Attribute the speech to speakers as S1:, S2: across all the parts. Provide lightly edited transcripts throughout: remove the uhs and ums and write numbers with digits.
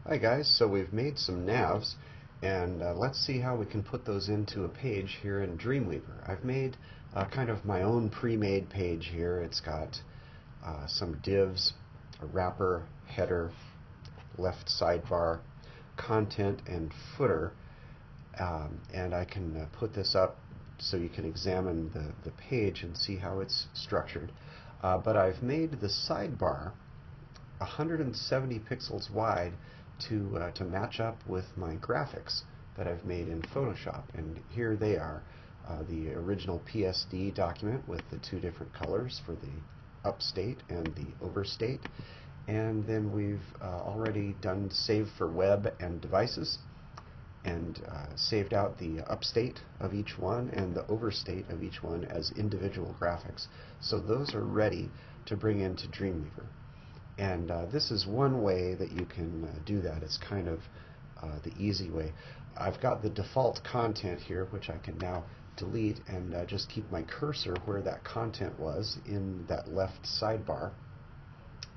S1: Hi guys, so we've made some navs and let's see how we can put those into a page here in Dreamweaver. I've made kind of my own pre-made page here. It's got some divs, a wrapper, header, left sidebar, content, and footer. And I can put this up so you can examine the page and see how it's structured. But I've made the sidebar 170 pixels wide to match up with my graphics that I've made in Photoshop. And here they are, the original PSD document with the two different colors for the upstate and the overstate. And then we've already done save for web and devices and saved out the upstate of each one and the overstate of each one as individual graphics. So those are ready to bring into Dreamweaver. And this is one way that you can do that. It's kind of the easy way. I've got the default content here, which I can now delete and just keep my cursor where that content was in that left sidebar.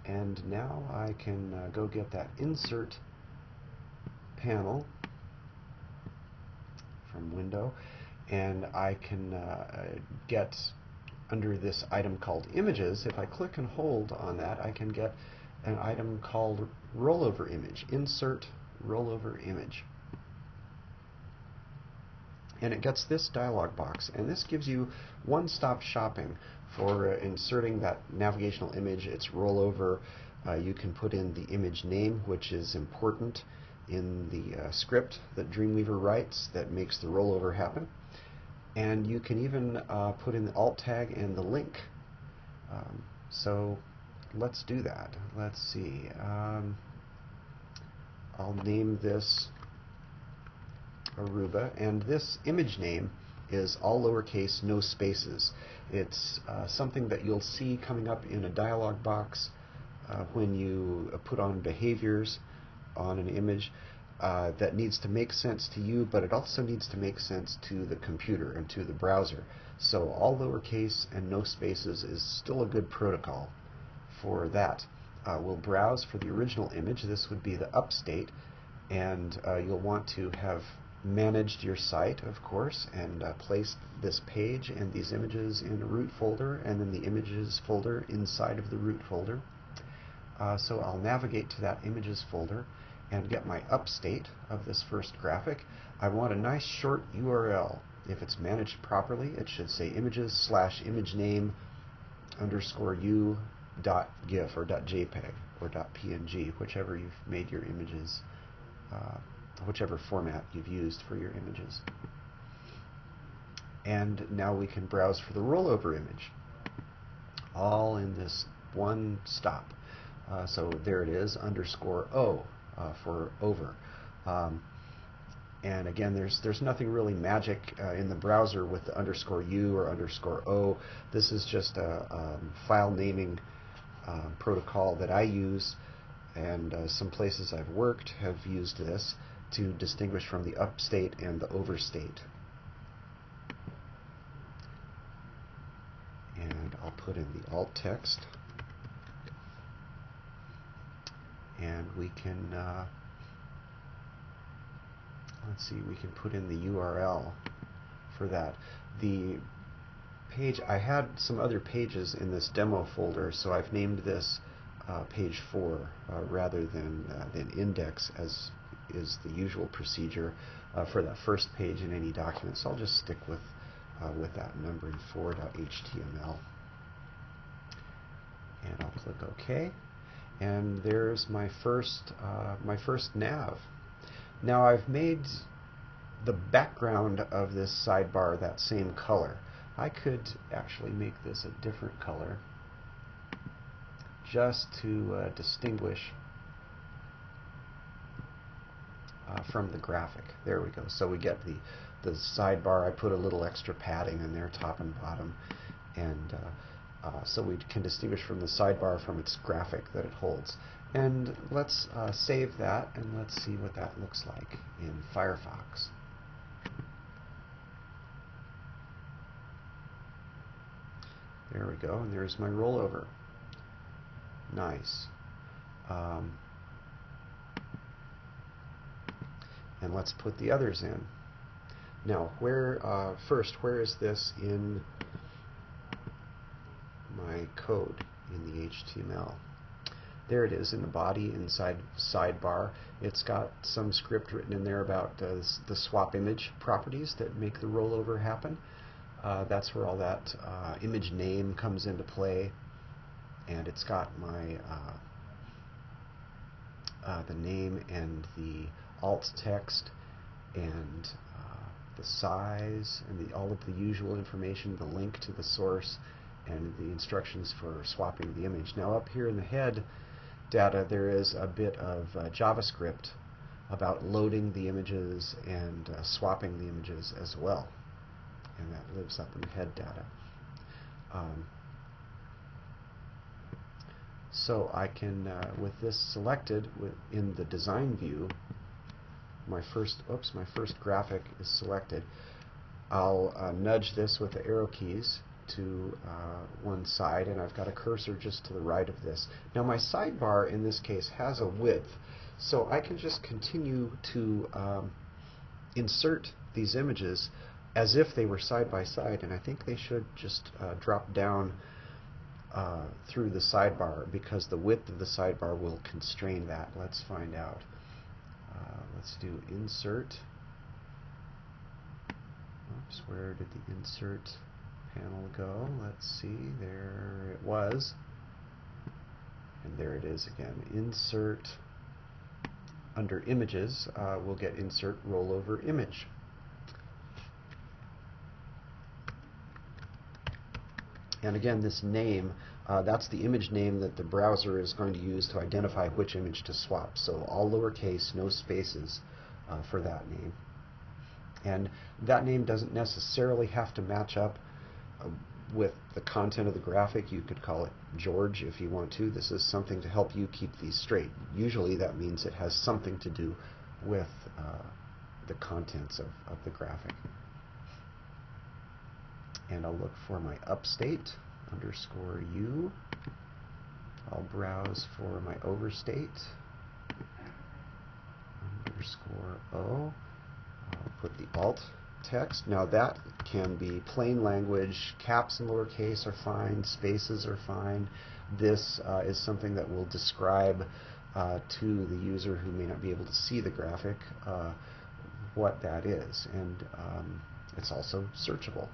S1: And now I can go get that insert panel from window, and I can get under this item called images. If I click and hold on that, I can get an item called rollover image. Insert rollover image. And it gets this dialog box, and this gives you one-stop shopping for inserting that navigational image, its rollover. You can put in the image name, which is important in the script that Dreamweaver writes that makes the rollover happen. And you can even put in the alt tag and the link. So let's do that. Let's see. I'll name this Aruba, and this image name is all lowercase, no spaces. It's something that you'll see coming up in a dialog box when you put on behaviors on an image. That needs to make sense to you, but it also needs to make sense to the computer and to the browser. So all lowercase and no spaces is still a good protocol for that. We'll browse for the original image. This would be the upstate, and you'll want to have managed your site, of course, and placed this page and these images in a root folder, and then the images folder inside of the root folder. So I'll navigate to that images folder and get my upstate of this first graphic. I want a nice short URL. If it's managed properly, it should say images/imagename _u .gif or .jpeg or .png, whichever you've made your images, whichever format you've used for your images. And now we can browse for the rollover image, all in this one stop. So there it is, _o. For over. And again, there's nothing really magic in the browser with the _u or _o. This is just a file naming protocol that I use, and some places I've worked have used this to distinguish from the upstate and the overstate. And I'll put in the alt text. And we can let's see, we can put in the URL for that. The page, I had some other pages in this demo folder, so I've named this page 4 rather than index, as is the usual procedure for that first page in any document. So I'll just stick with that numbering 4.html, and I'll click OK. And there's my first nav. Now I've made the background of this sidebar that same color. I could actually make this a different color just to distinguish from the graphic. There we go. So we get the sidebar. I put a little extra padding in there, top and bottom, and so we can distinguish from the sidebar from its graphic that it holds. And let's save that, and let's see what that looks like in Firefox. There we go, and there's my rollover. Nice. And let's put the others in. Now, first, where is this in my code in the HTML? There it is in the body inside sidebar. It's got some script written in there about the swap image properties that make the rollover happen. That's where all that image name comes into play, and it's got my the name and the alt text and the size and all of the usual information, the link to the source, and the instructions for swapping the image. Now up here in the head data there is a bit of JavaScript about loading the images and swapping the images as well, and that lives up in the head data. So I can, with this selected in the design view, my first graphic is selected. I'll nudge this with the arrow keys to one side, and I've got a cursor just to the right of this. Now my sidebar in this case has a width, so I can just continue to insert these images as if they were side by side, and I think they should just drop down through the sidebar, because the width of the sidebar will constrain that. Let's find out. Let's do insert. Oops, where did the insert panel go? Let's see, there it was, and there it is again. Insert, under images, we'll get insert rollover image. And again, this name, that's the image name that the browser is going to use to identify which image to swap. So all lowercase, no spaces for that name. And that name doesn't necessarily have to match up with the content of the graphic. You could call it George if you want to. This is something to help you keep these straight. Usually that means it has something to do with the contents of the graphic. And I'll look for my upstate _u. I'll browse for my overstate _o. I'll put the alt text. Now that can be plain language. Caps and lowercase are fine. Spaces are fine. This is something that will describe to the user who may not be able to see the graphic what that is. And it's also searchable.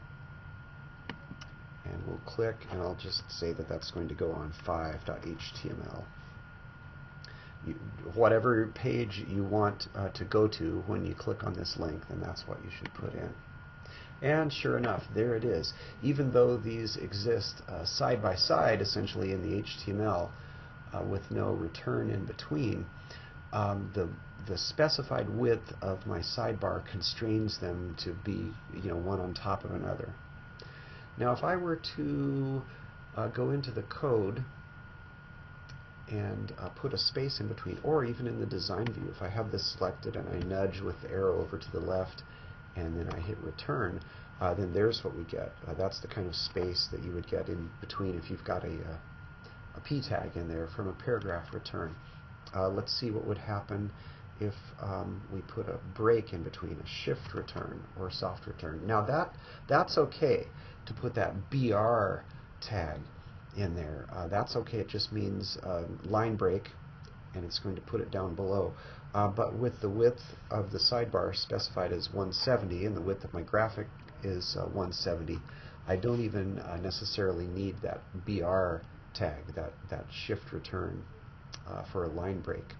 S1: And we'll click, and I'll just say that that's going to go on 5.html. Whatever page you want to go to when you click on this link, then that's what you should put in. And sure enough, there it is. Even though these exist side by side, essentially in the HTML, with no return in between, the specified width of my sidebar constrains them to be, one on top of another. Now if I were to go into the code and put a space in between, or even in the design view, if I have this selected and I nudge with the arrow over to the left and then I hit return, then there's what we get. That's the kind of space that you would get in between if you've got a p tag in there from a paragraph return. Let's see what would happen if we put a break in between, a shift return or soft return. Now that's okay to put that BR tag in there. That's okay. It just means line break, and it's going to put it down below. But with the width of the sidebar specified as 170 and the width of my graphic is 170, I don't even necessarily need that BR tag, that shift return for a line break.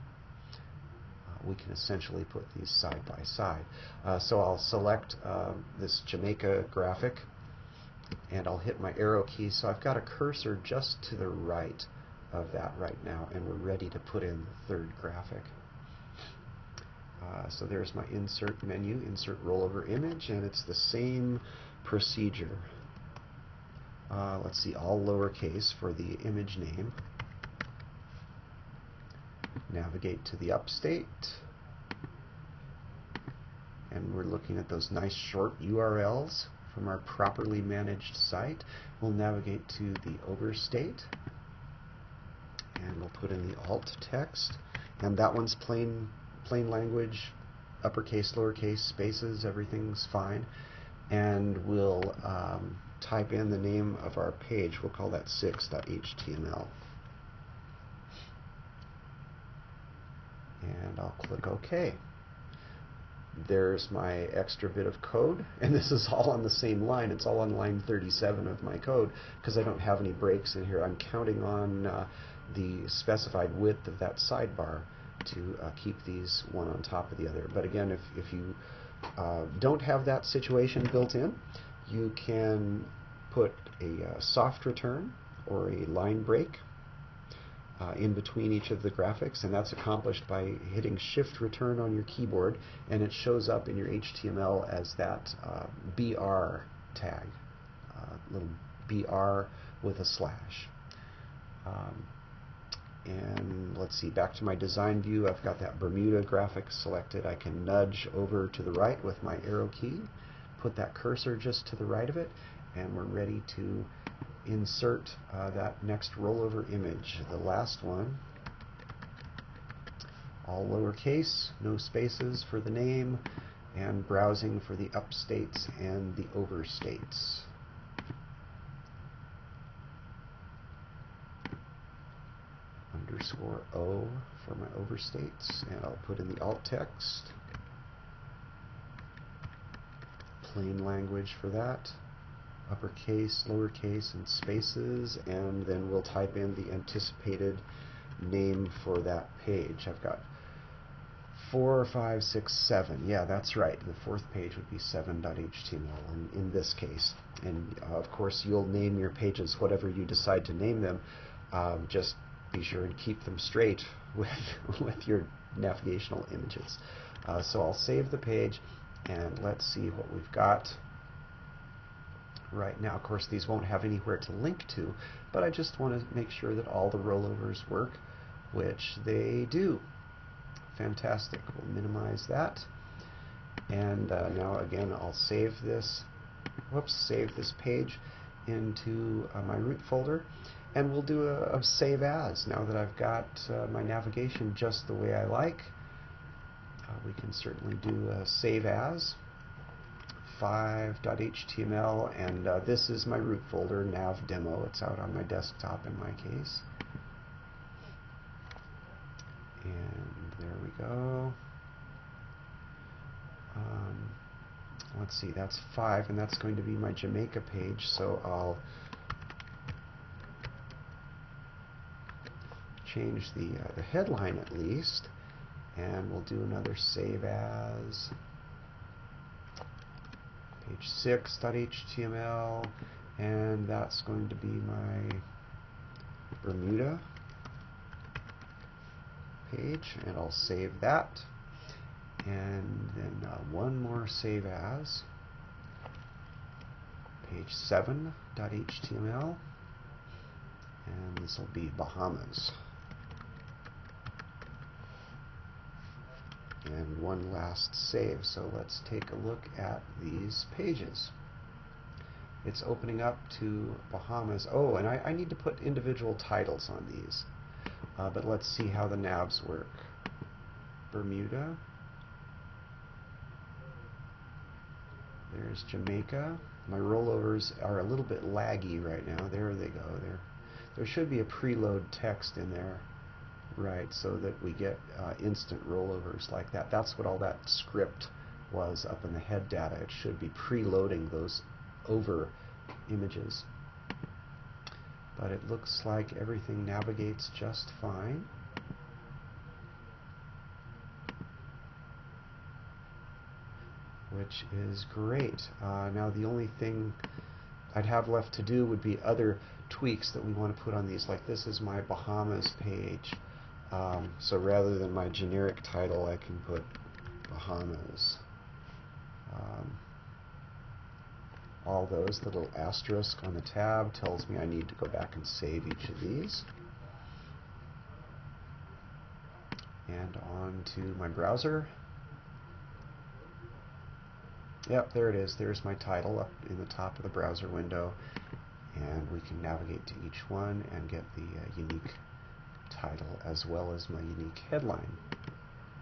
S1: We can essentially put these side by side. So I'll select this Jamaica graphic, and I'll hit my arrow key. So I've got a cursor just to the right of that right now, and we're ready to put in the third graphic. So there's my insert menu, insert rollover image, and it's the same procedure. Let's see, all lowercase for the image name. Navigate to the upstate, and we're looking at those nice short URLs from our properly managed site. We'll navigate to the overstate, and we'll put in the alt text, and that one's plain language uppercase, lowercase, spaces, everything's fine. And we'll type in the name of our page. We'll call that 6.html. And I'll click OK. There's my extra bit of code, and this is all on the same line. It's all on line 37 of my code because I don't have any breaks in here. I'm counting on the specified width of that sidebar to keep these one on top of the other. But again, if you don't have that situation built in, you can put a soft return or a line break in between each of the graphics, and that's accomplished by hitting Shift Return on your keyboard, and it shows up in your HTML as that BR tag, little BR with a slash. And let's see, back to my design view, I've got that Bermuda graphic selected. I can nudge over to the right with my arrow key, put that cursor just to the right of it, and we're ready to insert that next rollover image, the last one. All lowercase, no spaces for the name, and browsing for the upstates and the overstates. Underscore O for my overstates, and I'll put in the alt text. Plain language for that. Uppercase, lowercase, and spaces, and then we'll type in the anticipated name for that page. I've got 4, 5, 6, 7. Yeah, that's right. The fourth page would be 7.html in this case. And of course, you'll name your pages whatever you decide to name them. Just be sure and keep them straight with your navigational images. So I'll save the page, and let's see what we've got right now. Of course, these won't have anywhere to link to, but I just want to make sure that all the rollovers work, which they do. Fantastic. We'll minimize that, and now again I'll save this page into my root folder, and we'll do a save as. Now that I've got my navigation just the way I like, we can certainly do a save as 5.html, and this is my root folder, nav demo. It's out on my desktop in my case. And there we go. Let's see, that's 5, and that's going to be my Jamaica page, so I'll change the headline at least, and we'll do another save as page 6.html, and that's going to be my Bermuda page, and I'll save that. And then one more save as page 7.html, and this will be Bahamas. And one last save. So let's take a look at these pages. It's opening up to Bahamas. Oh, and I need to put individual titles on these. But let's see how the navs work. Bermuda. There's Jamaica. My rollovers are a little bit laggy right now. There they go. There should be a preload text in there. Right, so that we get instant rollovers like that. That's what all that script was up in the head data. It should be preloading those over images. But it looks like everything navigates just fine. Which is great. Now the only thing I'd have left to do would be other tweaks that we want to put on these. Like this is my Bahamas page. So rather than my generic title, I can put Bahamas. All those, the little asterisk on the tab tells me I need to go back and save each of these. And on to my browser. Yep, there it is. There's my title up in the top of the browser window. And we can navigate to each one and get the unique title as well as my unique headline.